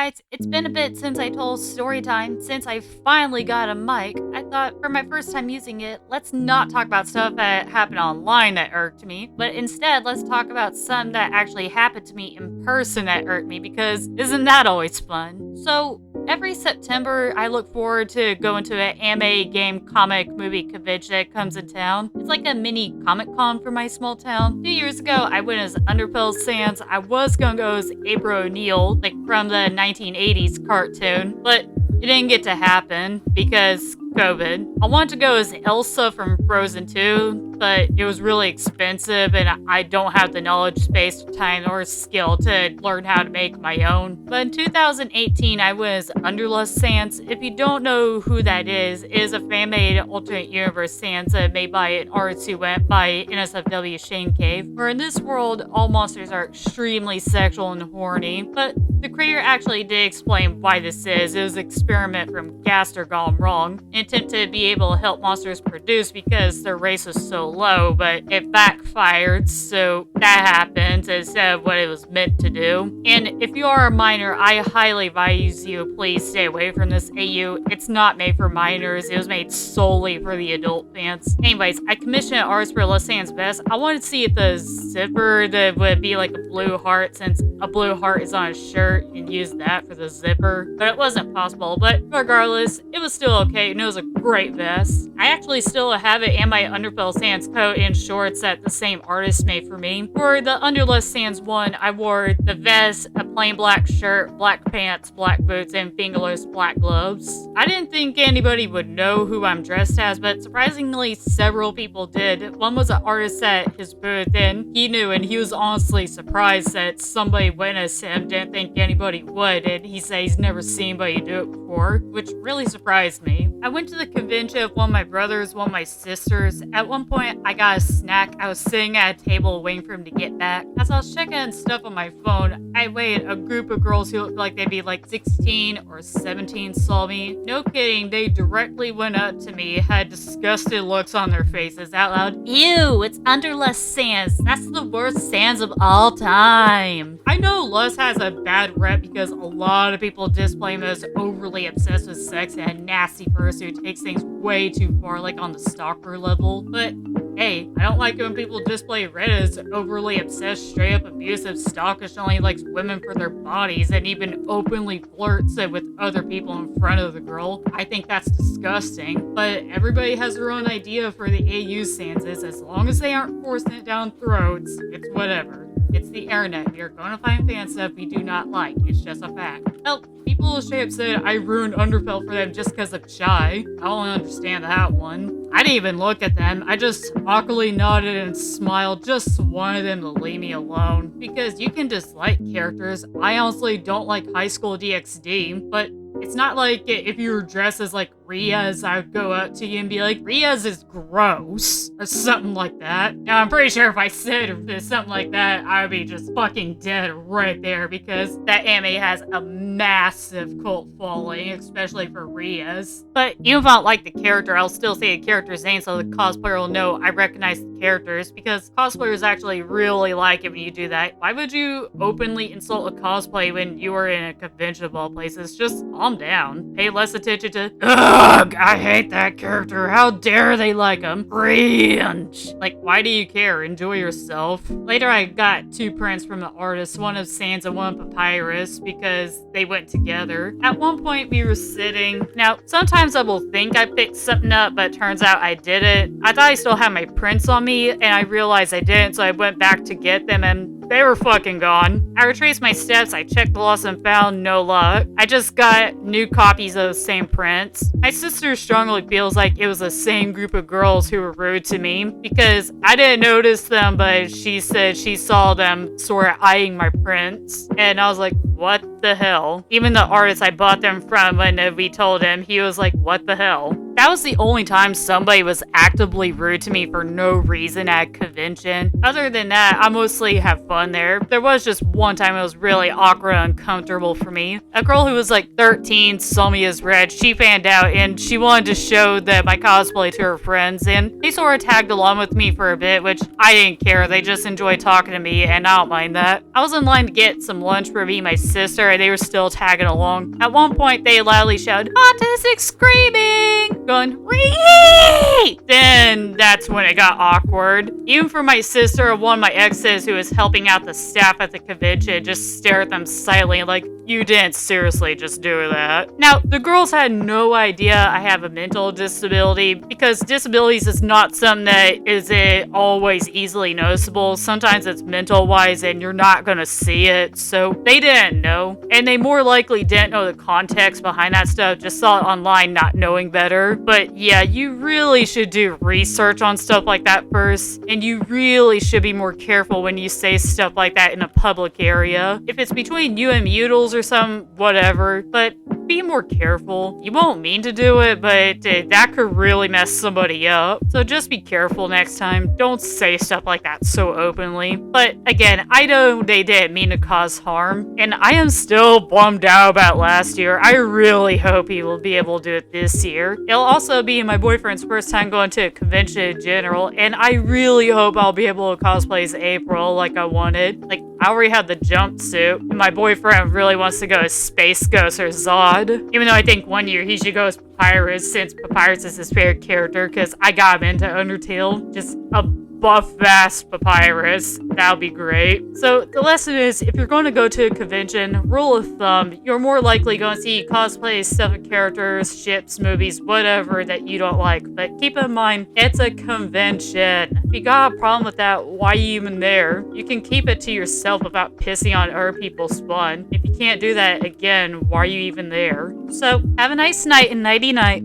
guys, it's been a bit since I told story time. Since I finally got a mic, I thought for my first time using it, let's not talk about stuff that happened online that irked me, but instead let's talk about some that actually happened to me in person that irked me, because isn't that always fun? So, every September, I look forward to going to an anime, game, comic, movie convention that comes in town. It's like a mini Comic Con for my small town. 2 years ago, I went as Underpell Sans. I was gonna go as April O'Neil, like from the 1980s cartoon, but it didn't get to happen because COVID. I wanted to go as Elsa from Frozen 2, but it was really expensive and I don't have the knowledge, space, time, or skill to learn how to make my own. But in 2018, I went as Underlust Sans. If you don't know who that is, it is a fan-made alternate universe Sansa made by an artist who went by NSFW Shane Cave, where in this world, all monsters are extremely sexual and horny, but the creator actually did explain why this is. It was an experiment from Gaster gone wrong, an attempt to be able to help monsters produce because their race was so low, but it backfired, so that happened instead of what it was meant to do. And if you are a minor, I highly advise you, please stay away from this AU. It's not made for minors. It was made solely for the adult fans. Anyways, I commissioned an artist for Les Sans Vest. I wanted to see if the zipper that would be like a blue heart, since a blue heart is on a shirt, and use that for the zipper, but it wasn't possible. But regardless, it was still okay, and it was a great vest. I actually still have it and my Underfell Sans coat and shorts that the same artist made for me. For the Underlust Sans one, I wore the vest, a plain black shirt, black pants, black boots, and fingerless black gloves. I didn't think anybody would know who I'm dressed as, but surprisingly several people did. One was an artist at his booth, and he knew, and he was honestly surprised that somebody witnessed him, didn't think anybody would, and he said he's never seen anybody do it before, which really surprised me. I went to the convention with one of my brothers, one of my sisters. At one point, I got a snack. I was sitting at a table waiting for him to get back. As I was checking stuff on my phone, I waited. A group of girls who looked like they'd be like 16 or 17 saw me. No kidding, they directly went up to me, had disgusted looks on their faces out loud. Ew, it's Underlust Sans. That's the worst Sans of all time. I know Lust has a bad rep because a lot of people display him as overly obsessed with sex and a nasty person who takes things way too far, like on the stalker level. But hey, I don't like it when people display Red as overly obsessed, straight up abusive, stalkish, only likes women for their bodies, and even openly flirts it with other people in front of the girl. I think that's disgusting. But everybody has their own idea for the AU Sanses. As long as they aren't forcing it down throats, it's whatever. It's the internet. You're gonna find fan stuff you do not like. It's just a fact. Hell, people straight up said I ruined Underfell for them just because I'm shy. I don't understand that one. I didn't even look at them. I just awkwardly nodded and smiled, just wanted them to leave me alone. Because you can dislike characters. I honestly don't like High School DxD, but it's not like if you were dressed as like Riaz, I would go up to you and be like, Riaz is gross, or something like that. Now, I'm pretty sure if I said something like that, I would be just fucking dead right there, because that anime has a massive cult following, especially for Riaz. But even if I don't like the character, I'll still say the character's name so the cosplayer will know I recognize the characters, because cosplayers actually really like it when you do that. Why would you openly insult a cosplay when you are in a convention of all places? Just calm down. Pay less attention to, ugh, I hate that character. How dare they like him? Cringe. Like, why do you care? Enjoy yourself. Later, I got two prints from the artist, one of Sans and one of Papyrus, because they went together. At one point, we were sitting. Now, sometimes I will think I picked something up, but it turns out I didn't. I thought I still had my prints on me, and I realized I didn't, so I went back to get them, and they were fucking gone. I retraced my steps, I checked the lost and found, no luck. I just got new copies of the same prints. My sister strongly feels like it was the same group of girls who were rude to me, because I didn't notice them, but she said she saw them sort of eyeing my prints, and I was like, what the hell? Even the artist I bought them from, when we told him, he was like, what the hell? That was the only time somebody was actively rude to me for no reason at a convention. Other than that, I mostly have fun there. There was just one time it was really awkward and uncomfortable for me. A girl who was like 13 saw me as Red. She fanned out and she wanted to show my cosplay to her friends, and they sort of tagged along with me for a bit, which I didn't care. They just enjoyed talking to me, and I don't mind that. I was in line to get some lunch for me and my sister there and they were still tagging along. At one point, they loudly shouted, "Autistic screaming!" Going, "Ree!" Then that's when it got awkward. Even for my sister, one of my exes who was helping out the staff at the convention, just stare at them silently like, "You didn't seriously just do that." Now, the girls had no idea I have a mental disability because disabilities is not something that isn't always easily noticeable. Sometimes it's mental wise and you're not gonna see it, so they didn't know. And they more likely didn't know the context behind that stuff, just saw it online not knowing better. But yeah, you really should do research on stuff like that first, and you really should be more careful when you say stuff like that in a public area. If it's between you and mutals or some whatever, but be more careful. You won't mean to do it, but that could really mess somebody up. So just be careful next time. Don't say stuff like that so openly. But again, I know they didn't mean to cause harm, and I am still bummed out about last year. I really hope he will be able to do it this year. It'll also be my boyfriend's first time going to a convention in general, and I really hope I'll be able to cosplay as April like I wanted. Like, I already had the jumpsuit, and my boyfriend really wants to go as Space Ghost or Zod. Even though I think one year he should go as Papyrus, since Papyrus is his favorite character, because I got him into Undertale. Just a buff-ass Papyrus. That would be great. So the lesson is, if you're going to go to a convention, rule of thumb, you're more likely going to see cosplays, stuff of characters, ships, movies, whatever that you don't like. But keep in mind, it's a convention. If you got a problem with that, why are you even there? You can keep it to yourself about pissing on other people's fun. If you can't do that, again, why are you even there? So have a nice night and nighty-night.